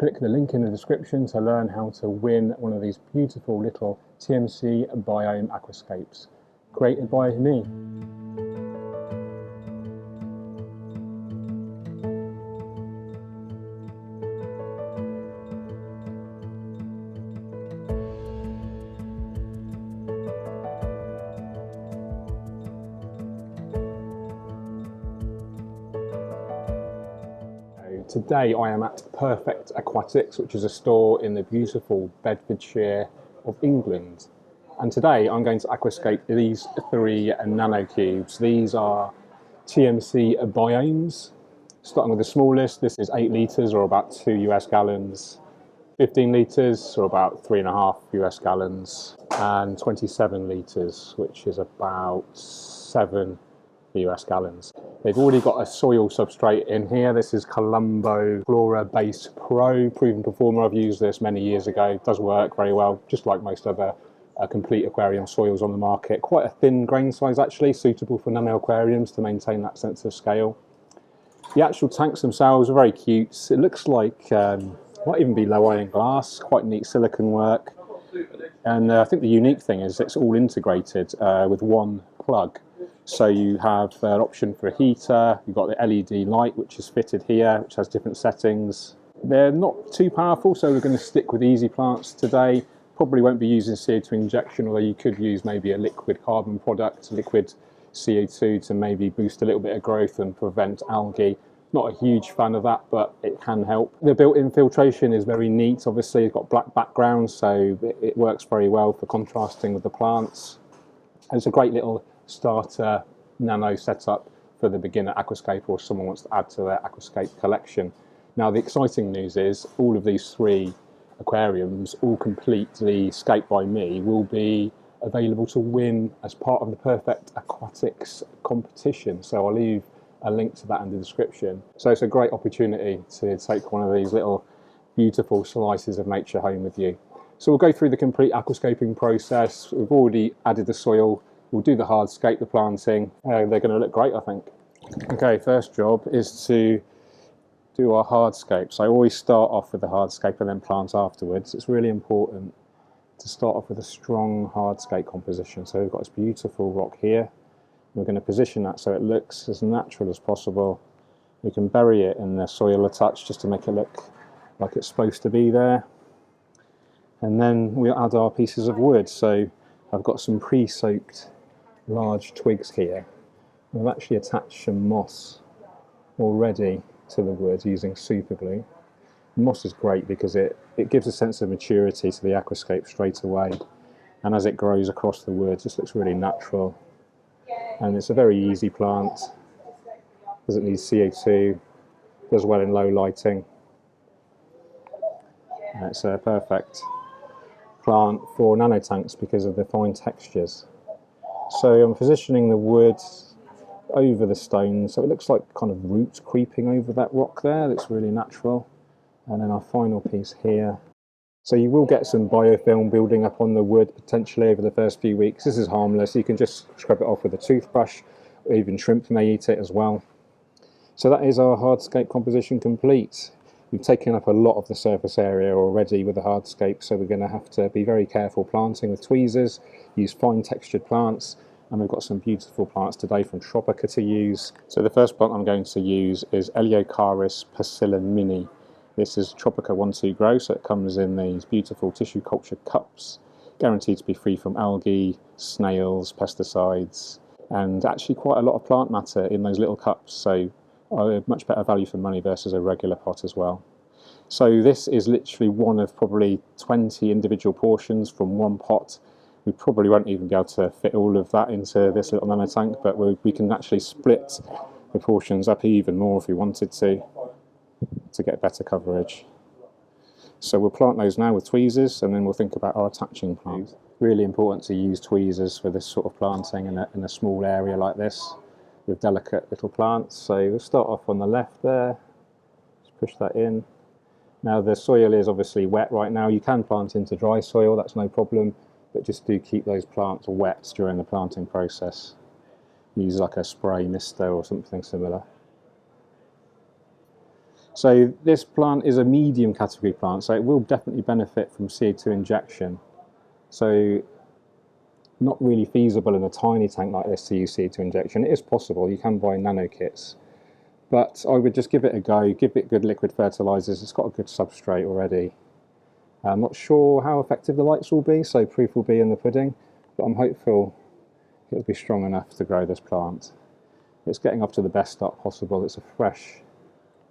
Click the link in the description to learn how to win one of these beautiful little TMC biome aquascapes created by me. Today I am at Perfect Aquatics, which is a store in the beautiful Bedfordshire of England. And today I'm going to aquascape these 3 nano cubes. These are TMC biomes. Starting with the smallest, this is 8 litres or about 2 US gallons. 15 litres or about 3.5 US gallons. And 27 litres, which is about 7 US gallons. They've already got a soil substrate in here. This is Colombo Flora Base Pro, proven performer. I've used this many years ago. It does work very well, just like most other complete aquarium soils on the market. Quite a thin grain size actually, suitable for nano aquariums to maintain that sense of scale. The actual tanks themselves are very cute. It looks like, might even be low iron glass, quite neat silicone work. And I think the unique thing is it's all integrated with one plug. So you have an option for a heater, you've got the LED light which is fitted here, which has different settings. They're not too powerful, so we're going to stick with easy plants today. Probably won't be using CO2 injection, although you could use maybe a liquid carbon product, liquid CO2 to maybe boost a little bit of growth and prevent algae. Not a huge fan of that, but it can help. The built-in filtration is very neat. Obviously it's got black background, so it works very well for contrasting with the plants. And it's a great little starter nano setup for the beginner aquascape or someone wants to add to their aquascape collection. Now the exciting news is all of these 3 aquariums, all completely scaped by me, will be available to win as part of the Perfect Aquatics competition. So I'll leave a link to that in the description. So it's a great opportunity to take one of these little beautiful slices of nature home with you. So we'll go through the complete aquascaping process. We've already added the soil. We'll do the hardscape, the planting. They're going to look great, I think. Okay, first job is to do our hardscape. So I always start off with the hardscape and then plant afterwards. It's really important to start off with a strong hardscape composition. So we've got this beautiful rock here. We're going to position that so it looks as natural as possible. We can bury it in the soil a touch just to make it look like it's supposed to be there. And then we'll add our pieces of wood. So I've got some pre-soaked large twigs here. We've actually attached some moss already to the wood using super glue. Moss is great because it gives a sense of maturity to the aquascape straight away, and as it grows across the wood, it just looks really natural. And it's a very easy plant, doesn't need CO2, does well in low lighting. And it's a perfect plant for nano tanks because of the fine textures. So I'm positioning the wood over the stone, so it looks like kind of roots creeping over that rock there. That's really natural. And then our final piece here. So you will get some biofilm building up on the wood potentially over the first few weeks. This is harmless. You can just scrub it off with a toothbrush, or even shrimp may eat it as well. So that is our hardscape composition complete. We've taken up a lot of the surface area already with the hardscape, so we're going to have to be very careful planting with tweezers, use fine textured plants, and we've got some beautiful plants today from Tropica to use. So the first plant I'm going to use is Eliocharis Persilla Mini. This is Tropica 1-2 grow, so it comes in these beautiful tissue culture cups, guaranteed to be free from algae, snails, pesticides, and actually quite a lot of plant matter in those little cups, so much better value for money versus a regular pot as well. So this is literally one of probably 20 individual portions from one pot. We probably won't even be able to fit all of that into this little nano tank, but we can actually split the portions up even more if we wanted to get better coverage. So we'll plant those now with tweezers, and then we'll think about our attaching plant. Really important to use tweezers for this sort of planting in a small area like this with delicate little plants. So we'll start off on the left there, just push that in. Now the soil is obviously wet right now. You can plant into dry soil, that's no problem, but just do keep those plants wet during the planting process. Use like a spray mister or something similar. So this plant is a medium category plant, so it will definitely benefit from CO2 injection. So not really feasible in a tiny tank like this to use CO2 injection. It is possible, you can buy nano kits. But I would just give it a go, give it good liquid fertilisers. It's got a good substrate already. I'm not sure how effective the lights will be, so proof will be in the pudding, but I'm hopeful it'll be strong enough to grow this plant. It's getting off to the best start possible. It's a fresh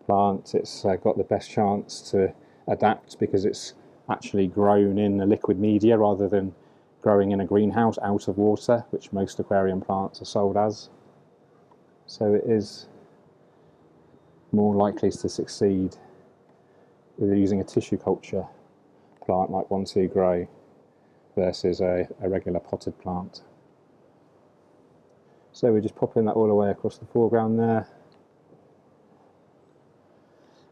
plant. It's got the best chance to adapt because it's actually grown in a liquid media rather than growing in a greenhouse out of water, which most aquarium plants are sold as. So it is more likely to succeed with using a tissue culture plant like 1-2 Grow versus a regular potted plant. So we're just popping that all the way across the foreground there.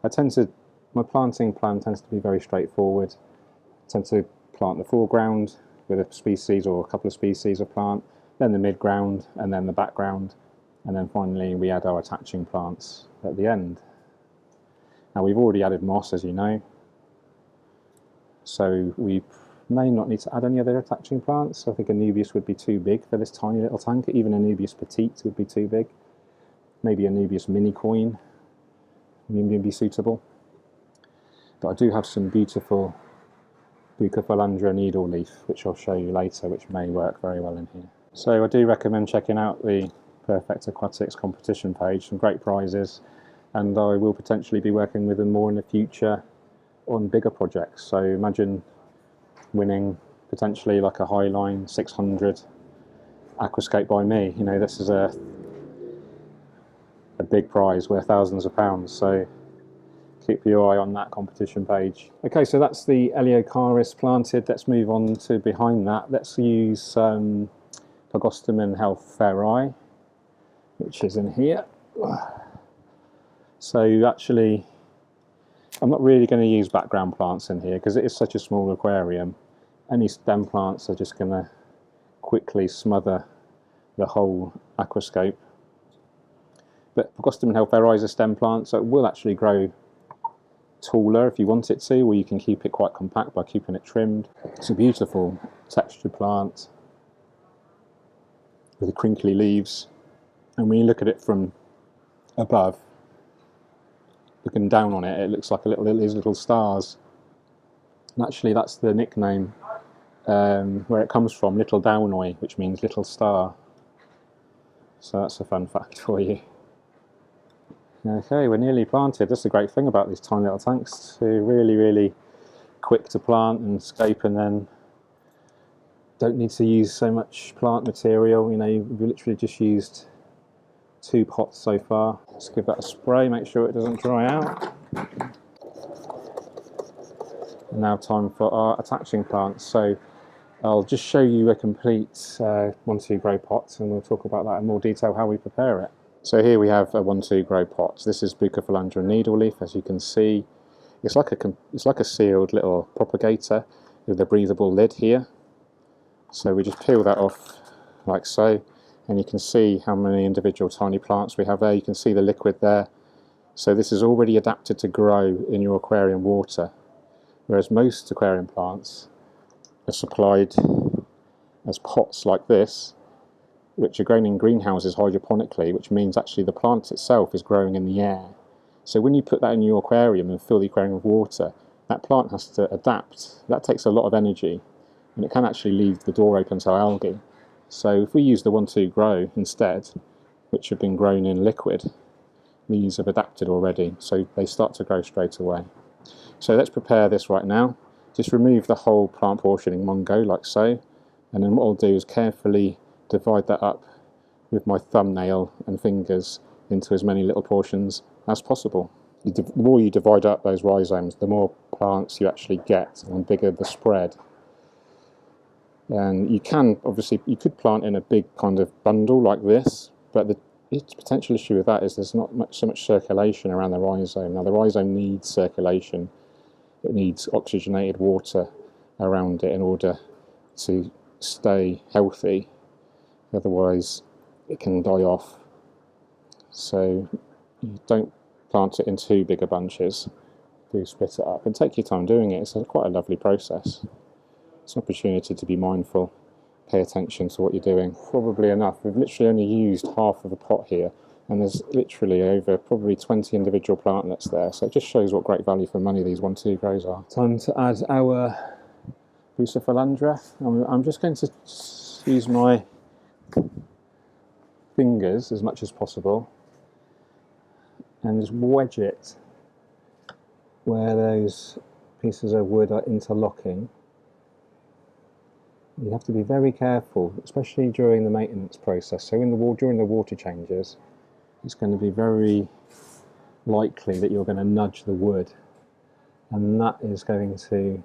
My planting plan tends to be very straightforward. I tend to plant the foreground with a species or a couple of species of plant, then the midground and then the background, and then finally we add our attaching plants at the end. Now we've already added moss, as you know, so we may not need to add any other attaching plants. I think Anubias would be too big for this tiny little tank. Even Anubias petite would be too big. Maybe Anubias mini coin would be suitable. But I do have some beautiful Bucophalandra needle leaf, which I'll show you later, which may work very well in here. So I do recommend checking out the Perfect Aquatics competition page, some great prizes, and I will potentially be working with them more in the future on bigger projects. So imagine winning potentially like a Highline 600 aquascape by me. You know, this is a big prize worth thousands of pounds, so keep your eye on that competition page. Okay, so that's the Eleocharis planted. Let's move on to behind that. Let's use Pogostemon Health Fair, which is in here. So actually, I'm not really going to use background plants in here because it is such a small aquarium. Any stem plants are just going to quickly smother the whole aquascape. But Pogostemon Health Fair is a stem plant, so it will actually grow taller if you want it to, or you can keep it quite compact by keeping it trimmed. It's a beautiful textured plant with the crinkly leaves, and when you look at it from above, looking down on it, it looks like these little stars. And actually that's the nickname where it comes from, Little Downoi, which means little star. So that's a fun fact for you. Okay, we're nearly planted. That's the great thing about these tiny little tanks. They're really, really quick to plant and scape, and then don't need to use so much plant material. You know, we've literally just used 2 pots so far. Let's give that a spray, make sure it doesn't dry out. And now time for our attaching plants. So I'll just show you a complete 1-2 Grow pot, and we'll talk about that in more detail, how we prepare it. So here we have a 1-2 Grow pot. This is Bucophalandra needle leaf, as you can see. It's like a sealed little propagator with a breathable lid here. So we just peel that off like so, and you can see how many individual tiny plants we have there. You can see the liquid there. So this is already adapted to grow in your aquarium water, whereas most aquarium plants are supplied as pots like this, which are grown in greenhouses hydroponically, which means actually the plant itself is growing in the air. So when you put that in your aquarium and fill the aquarium with water, that plant has to adapt. That takes a lot of energy, and it can actually leave the door open to algae. So if we use the 1-2 Grow instead, which have been grown in liquid, these have adapted already, so they start to grow straight away. So let's prepare this right now. Just remove the whole plant portion in one go, like so, and then what I'll do is carefully divide that up with my thumbnail and fingers into as many little portions as possible. The more you divide up those rhizomes, the more plants you actually get, and the bigger the spread. And you could plant in a big kind of bundle like this, but the potential issue with that is there's not so much circulation around the rhizome. Now the rhizome needs circulation. It needs oxygenated water around it in order to stay healthy. Otherwise it can die off. So you don't plant it in 2 bigger bunches. Do split it up and take your time doing it. It's quite a lovely process. It's an opportunity to be mindful, pay attention to what you're doing. Probably enough. We've literally only used half of a pot here, and there's literally over probably 20 individual plantlets there, so it just shows what great value for money these 1-2 grows are. Time to add our Bucephalandra. I'm just going to use my fingers as much as possible and just wedge it where those pieces of wood are interlocking. You have to be very careful, especially during the maintenance process. So during the water changes, it's going to be very likely that you're going to nudge the wood, and that is going to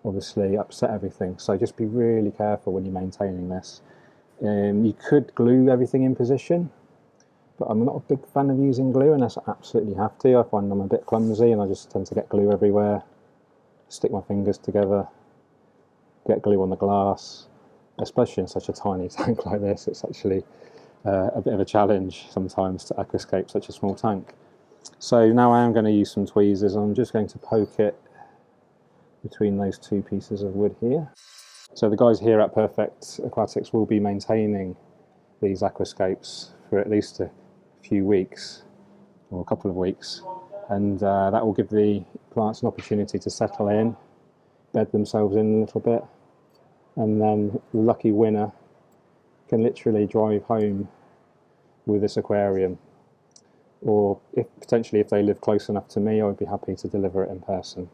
obviously upset everything. So just be really careful when you're maintaining this. You could glue everything in position, but I'm not a big fan of using glue unless I absolutely have to. I find I'm a bit clumsy and I just tend to get glue everywhere, stick my fingers together, get glue on the glass, especially in such a tiny tank like this. It's actually a bit of a challenge sometimes to aquascape such a small tank. So now I am going to use some tweezers. I'm just going to poke it between those 2 pieces of wood here. So the guys here at Perfect Aquatics will be maintaining these aquascapes for at least a few weeks or a couple of weeks, and that will give the plants an opportunity to settle in, bed themselves in a little bit, and then the lucky winner can literally drive home with this aquarium, or potentially if they live close enough to me, I would be happy to deliver it in person.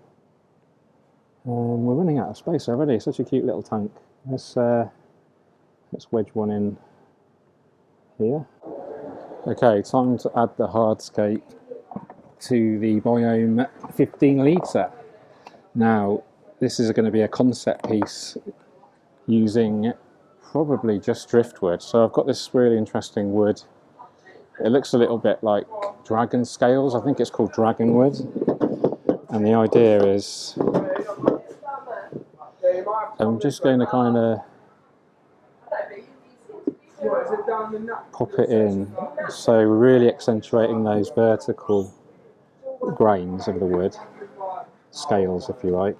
We're running out of space already. Such a cute little tank. Let's wedge one in here. Okay, time to add the hardscape to the Biome 15 litre. Now, this is going to be a concept piece using probably just driftwood. So I've got this really interesting wood. It looks a little bit like dragon scales. I think it's called dragon wood. And the idea is I'm just going to kind of pop it in, so we're really accentuating those vertical grains of the wood, scales if you like,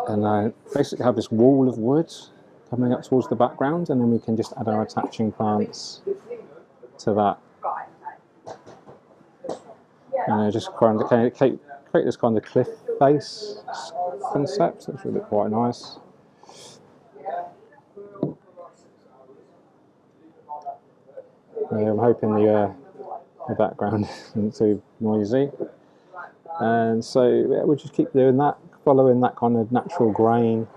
and I basically have this wall of wood coming up towards the background, and then we can just add our attaching plants to that, and just kind of create this kind of cliff face concept, which will look quite nice. I'm hoping the background isn't too noisy, and so yeah, we'll just keep doing that, following that kind of natural grain.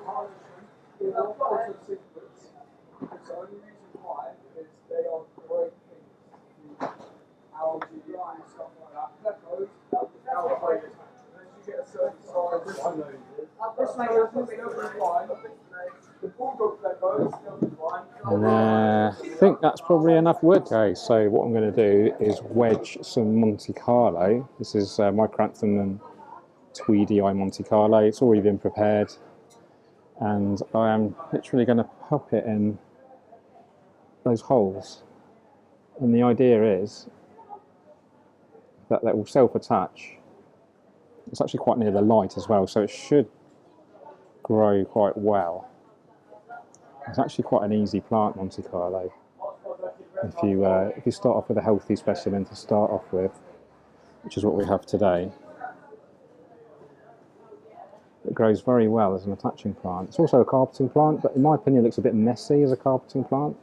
And I think that's probably enough wood. Okay, so what I'm going to do is wedge some Monte Carlo. This is Micranthum and Tweedy Eye Monte Carlo. It's already been prepared, and I am literally going to pop it in those holes. And the idea is that will self-attach. It's actually quite near the light as well, so it should grow quite well. It's actually quite an easy plant, Monte Carlo, if you start off with a healthy specimen to start off with, which is what we have today. It grows very well as an attaching plant. It's also a carpeting plant, but in my opinion it looks a bit messy as a carpeting plant.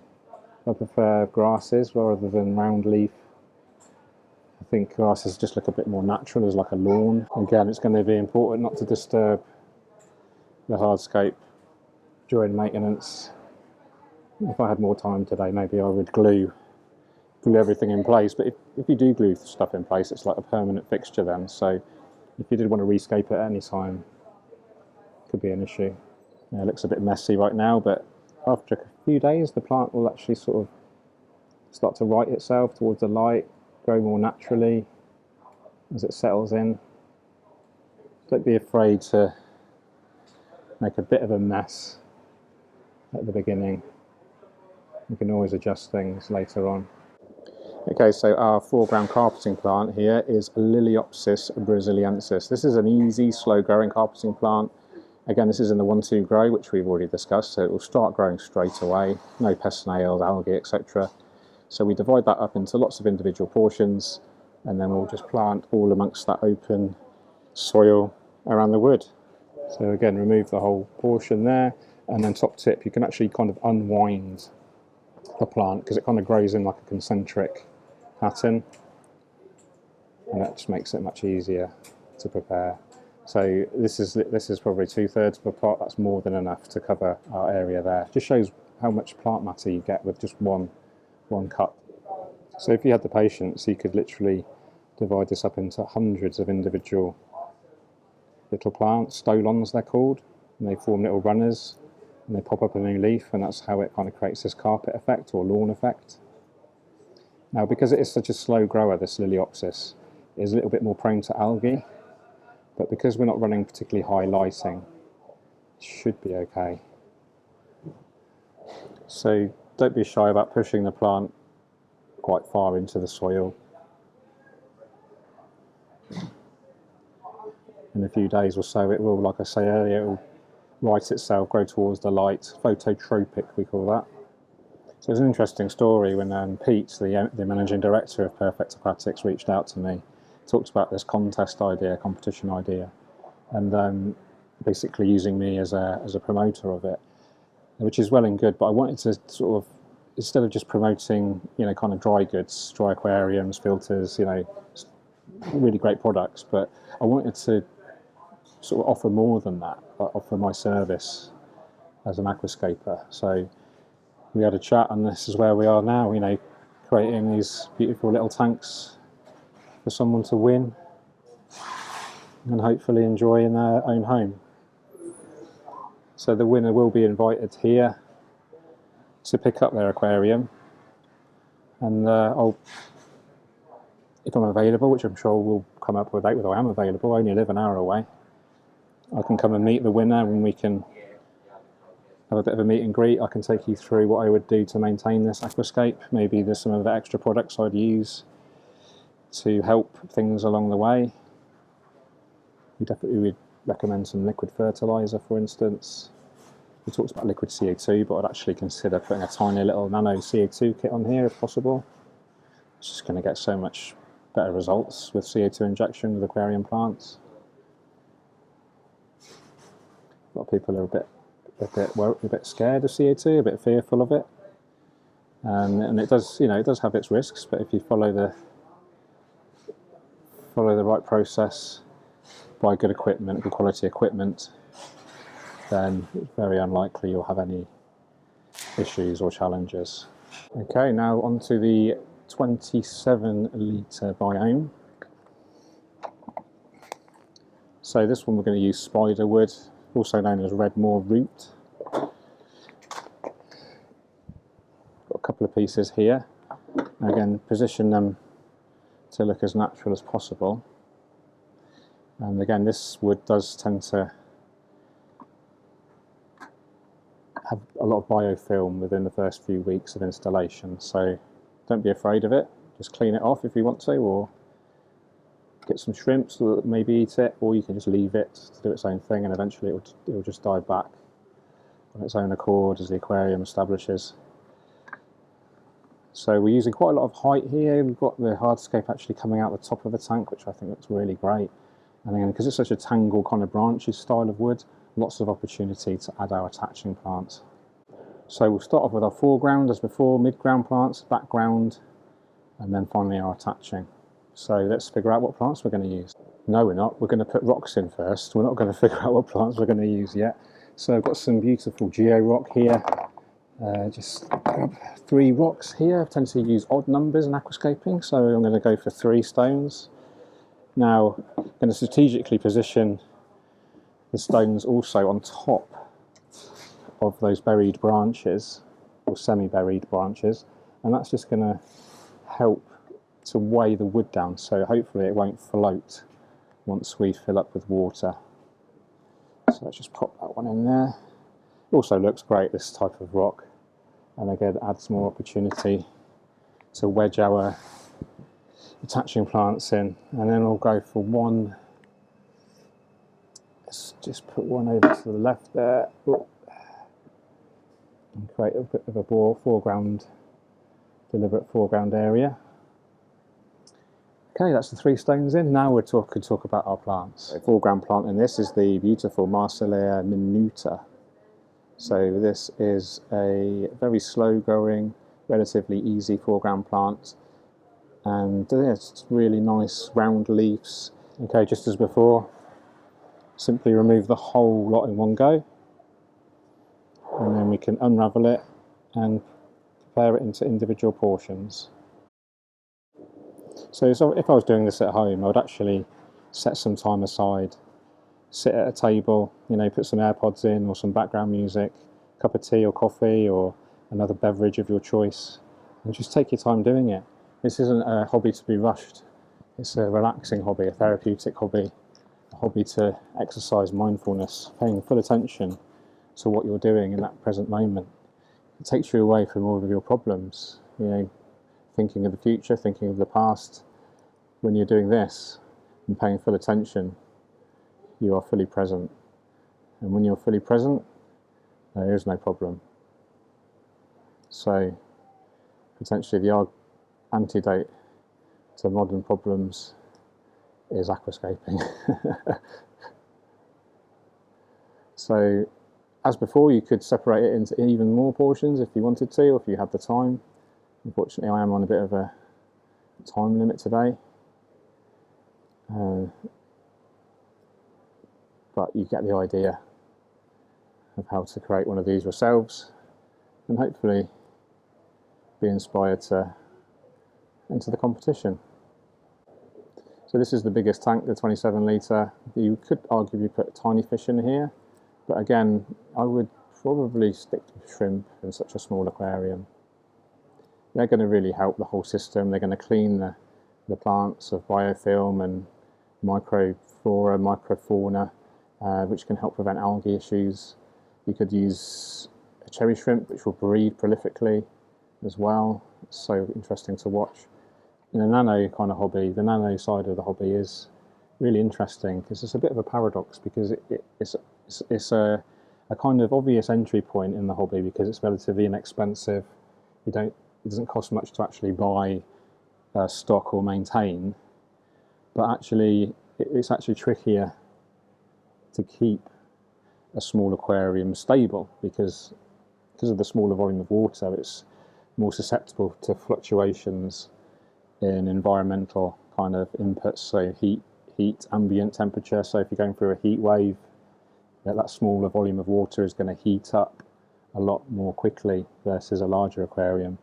I prefer grasses rather than round leaf. I think grasses just look a bit more natural as like a lawn. Again, it's going to be important not to disturb the hardscape during maintenance. If I had more time today, maybe I would glue everything in place, but if you do glue stuff in place, it's like a permanent fixture then, so if you did want to rescape it at any time, it could be an issue. Yeah, it looks a bit messy right now, but after a few days the plant will actually sort of start to right itself towards the light, grow more naturally as it settles in. Don't be afraid to make a bit of a mess at the beginning. You can always adjust things later on. Okay, so our foreground carpeting plant here is Liliopsis brasiliensis. This is an easy, slow-growing carpeting plant. Again, this is in the 1-2 grow, which we've already discussed, so it will start growing straight away. No pest snails, algae, etc. So we divide that up into lots of individual portions, and then we'll just plant all amongst that open soil around the wood. So again, remove the whole portion there, and then top tip, you can actually kind of unwind the plant because it kind of grows in like a concentric pattern, and that just makes it much easier to prepare. So this is probably 2/3 of a pot. That's more than enough to cover our area there. Just shows how much plant matter you get with just one cup. So if you had the patience, you could literally divide this up into hundreds of individual little plants, stolons they're called, and they form little runners, and they pop up a new leaf, and that's how it kind of creates this carpet effect or lawn effect. Now, because it is such a slow grower, this Liliopsis, it is a little bit more prone to algae, but because we're not running particularly high lighting, it should be okay. So don't be shy about pushing the plant quite far into the soil. In a few days or so, it will, like I say earlier, it will right itself, grow towards the light. Phototropic, we call that. So it's an interesting story when Pete, the managing director of Perfect Aquatics, reached out to me, talked about this contest idea, competition idea, and basically using me as a promoter of it, which is well and good. But I wanted to sort of, instead of just promoting, kind of dry goods, dry aquariums, filters, really great products, but I wanted to sort of offer more than that, offer my service as an aquascaper. So we had a chat, and this is where we are now, creating these beautiful little tanks for someone to win and hopefully enjoy in their own home. So the winner will be invited here to pick up their aquarium, and if I'm available, which I'm sure we'll come up with a date whether I am available, I only live an hour away, I can come and meet the winner, and we can have a bit of a meet and greet. I can take you through what I would do to maintain this aquascape. Maybe there's some of the extra products I'd use to help things along the way. We definitely would recommend some liquid fertilizer, for instance. We talked about liquid CO2, but I'd actually consider putting a tiny little nano CO2 kit on here if possible. It's just going to get so much better results with CO2 injection with aquarium plants. A lot of people are a bit scared of CO2, a bit fearful of it, and it does, it does have its risks. But if you follow the right process, buy good equipment, good quality equipment, then it's very unlikely you'll have any issues or challenges. Okay, now on to the 27-litre biome. So this one we're going to use spider wood, also known as Redmoor root. Got a couple of pieces here. Again, position them to look as natural as possible. And again, this wood does tend to have a lot of biofilm within the first few weeks of installation, so don't be afraid of it. Just clean it off if you want to, or get some shrimps that maybe eat it, or you can just leave it to do its own thing, and eventually it will just die back on its own accord as the aquarium establishes. So we're using quite a lot of height here. We've got the hardscape actually coming out the top of the tank, which I think looks really great. And again, because it's such a tangle kind of branchy style of wood, lots of opportunity to add our attaching plants. So we'll start off with our foreground as before, mid-ground plants, background, and then finally our attaching. So let's figure out what plants we're going to use. No, we're not. We're going to put rocks in first. We're not going to figure out what plants we're going to use yet. So I've got some beautiful geo rock here. Just grab 3 rocks here. I tend to use odd numbers in aquascaping, so I'm going to go for 3 stones. Now, I'm going to strategically position the stones also on top of those buried branches, or semi-buried branches, and that's just going to help to weigh the wood down, so hopefully it won't float once we fill up with water. So let's just pop that one in there. Also looks great, this type of rock, and again adds more opportunity to wedge our attaching plants in, and then we'll go for one. Let's just put one over to the left there. Ooh. And create a bit of a foreground, deliberate foreground area. Okay, that's the 3 stones in. Now we could talk about our plants. The foreground plant in this is the beautiful Marsilea minuta. So this is a very slow growing, relatively easy foreground plant, and it's really nice round leaves. Okay, just as before, simply remove the whole lot in one go, and then we can unravel it and prepare it into individual portions. So if I was doing this at home, I would actually set some time aside, sit at a table, you know, put some AirPods in or some background music, a cup of tea or coffee or another beverage of your choice, and just take your time doing it. This isn't a hobby to be rushed. It's a relaxing hobby, a therapeutic hobby, a hobby to exercise mindfulness, paying full attention to what you're doing in that present moment. It takes you away from all of your problems, you know, thinking of the future, thinking of the past. When you're doing this and paying full attention, you are fully present. And when you're fully present, there is no problem. So, potentially the antidote to modern problems is aquascaping. So, as before, you could separate it into even more portions if you wanted to, or if you had the time. Unfortunately, I am on a bit of a time limit today. But you get the idea of how to create one of these yourselves, and hopefully be inspired to enter the competition. So this is the biggest tank, the 27 litre. You could arguably put tiny fish in here, but again, I would probably stick to shrimp in such a small aquarium. They're going to really help the whole system. They're going to clean the plants of biofilm and microflora, microfauna, which can help prevent algae issues. You could use a cherry shrimp, which will breed prolifically as well. It's so interesting to watch. In a nano kind of hobby, the nano side of the hobby is really interesting because it's a bit of a paradox, because it's a kind of obvious entry point in the hobby because it's relatively inexpensive. It doesn't cost much to actually buy stock or maintain, but actually it's actually trickier to keep a small aquarium stable because of the smaller volume of water. It's more susceptible to fluctuations in environmental kind of inputs, so heat, ambient temperature. So if you're going through a heat wave, that smaller volume of water is going to heat up a lot more quickly versus a larger aquarium.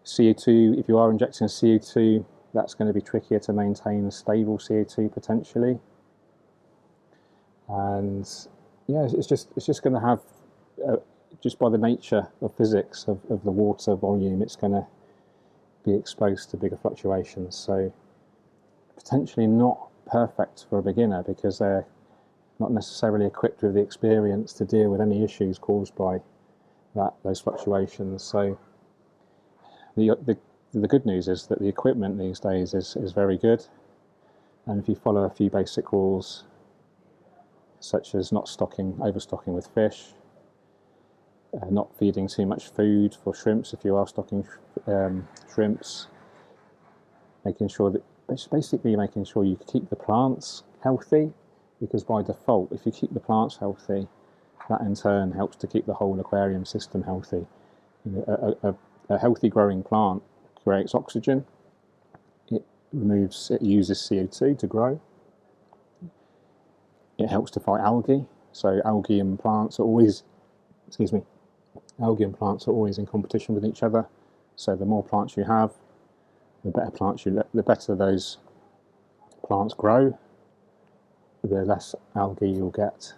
CO2, if you are injecting CO2, that's going to be trickier to maintain stable CO2 potentially. And yeah, it's just going to have, just by the nature of physics of the water volume, it's going to be exposed to bigger fluctuations. So potentially not perfect for a beginner because they're not necessarily equipped with the experience to deal with any issues caused by those fluctuations. So the good news is that the equipment these days is very good, and if you follow a few basic rules, such as not overstocking with fish, not feeding too much food for shrimps if you are stocking shrimps, making sure you keep the plants healthy, because by default, if you keep the plants healthy, that in turn helps to keep the whole aquarium system healthy. A healthy growing plant creates oxygen, it uses CO2 to grow, it helps to fight algae. So algae and plants are always in competition with each other. So the more plants you have, the better those plants grow, the less algae you'll get.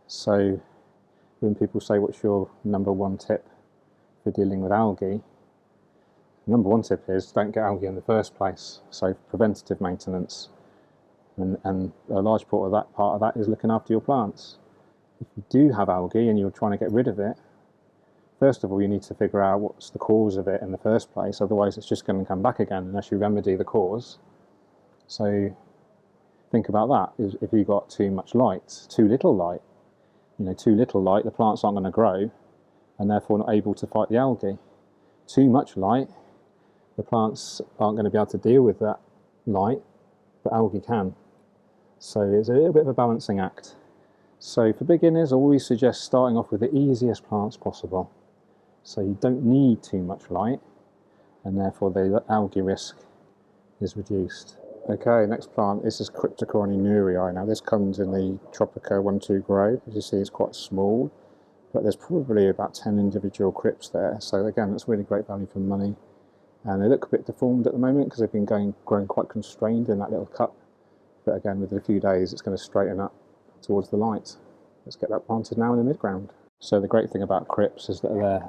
So when people say, what's your number one tip for dealing with algae? Number one tip is don't get algae in the first place. So preventative maintenance, and a large part of that is looking after your plants. If you do have algae and you're trying to get rid of it, First of all, you need to figure out what's the cause of it in the first place, otherwise it's just going to come back again unless you remedy the cause. So think about that. If you've got too much light, too little light, too little light, the plants aren't going to grow and therefore not able to fight the algae. Too much light, the plants aren't going to be able to deal with that light, but algae can. So it's a little bit of a balancing act. So for beginners, I always suggest starting off with the easiest plants possible. So you don't need too much light, and therefore the algae risk is reduced. Okay, next plant, this is Cryptocoryne nurii. Now this comes in the Tropica 1-2 grow. As you see, it's quite small, but there's probably about 10 individual crypts there. So again, that's really great value for money. And they look a bit deformed at the moment because they've been growing quite constrained in that little cup. But again, within a few days, it's going to straighten up towards the light. Let's get that planted now in the mid-ground. So the great thing about crypts is that they're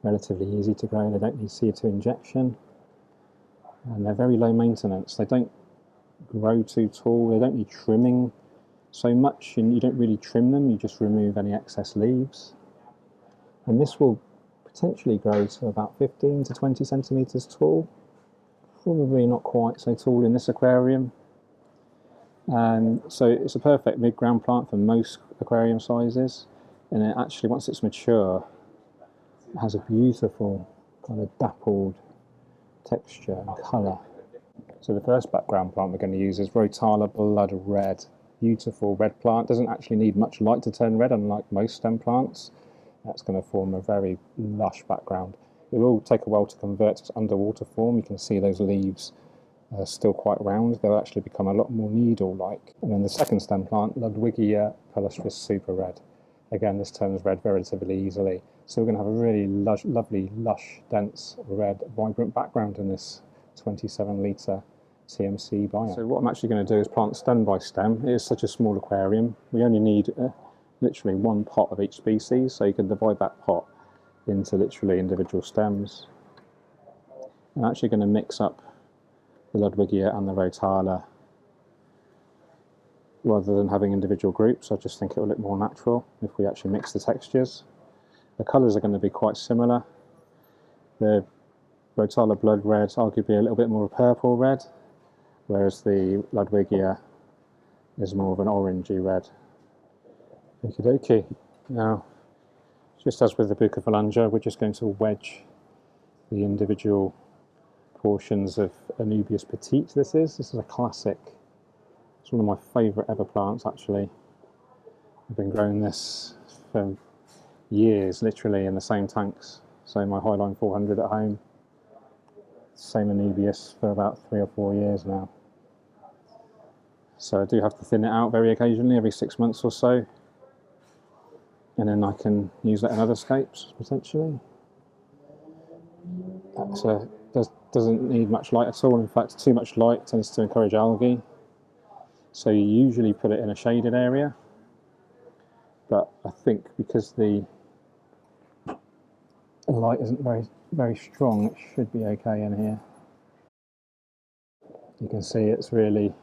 relatively easy to grow. They don't need CO2 injection. And they're very low maintenance. They don't grow too tall. They don't need trimming so much. And you don't really trim them. You just remove any excess leaves. And this will potentially grow to about 15 to 20 centimetres tall. Probably not quite so tall in this aquarium. And so it's a perfect mid-ground plant for most aquarium sizes. And it actually, once it's mature, it has a beautiful kind of dappled texture and colour. So the first background plant we're going to use is Rotala Blood Red. Beautiful red plant. Doesn't actually need much light to turn red, unlike most stem plants. That's going to form a very lush background. It will take a while to convert to its underwater form. You can see those leaves are still quite round. They'll actually become a lot more needle-like. And then the second stem plant, Ludwigia palustris Super Red. Again, this turns red relatively easily. So we're going to have a really lovely, lush, dense, red, vibrant background in this 27-litre TMC biome. So what I'm actually going to do is plant stem by stem. It is such a small aquarium. We only need literally one pot of each species, so you can divide that pot into literally individual stems. I'm actually going to mix up the Ludwigia and the Rotala rather than having individual groups. I just think it will look more natural if we actually mix the textures. The colours are going to be quite similar. The Rotala Blood Red arguably a little bit more purple red, whereas the Ludwigia is more of an orangey red. Okie dokie. Now, just as with the Bucophalangia, we're just going to wedge the individual portions of Anubias petite. This is a classic. It's one of my favourite ever plants, actually. I've been growing this for years, literally, in the same tanks. So my Highline 400 at home, same Anubias for about 3 or 4 years now. So I do have to thin it out very occasionally, every 6 months or so. And then I can use that in other scapes, potentially. Doesn't need much light at all. In fact, too much light tends to encourage algae. So you usually put it in a shaded area. But I think because the light isn't very strong, it should be okay in here. You can see it's really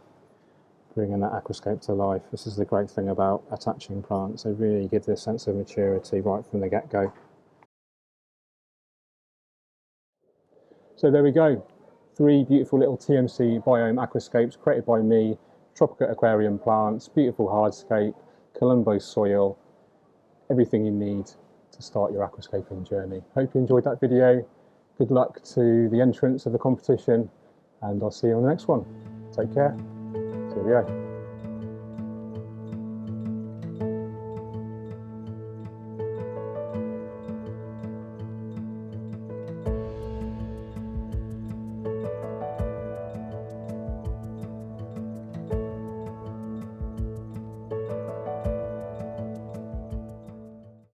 bringing that aquascape to life. This is the great thing about attaching plants. They really give this sense of maturity right from the get-go. So there we go. 3 beautiful little TMC biome aquascapes created by me. Tropica aquarium plants, beautiful hardscape, Colombo soil, everything you need to start your aquascaping journey. Hope you enjoyed that video. Good luck to the entrants of the competition, and I'll see you on the next one. Take care. Cheerio.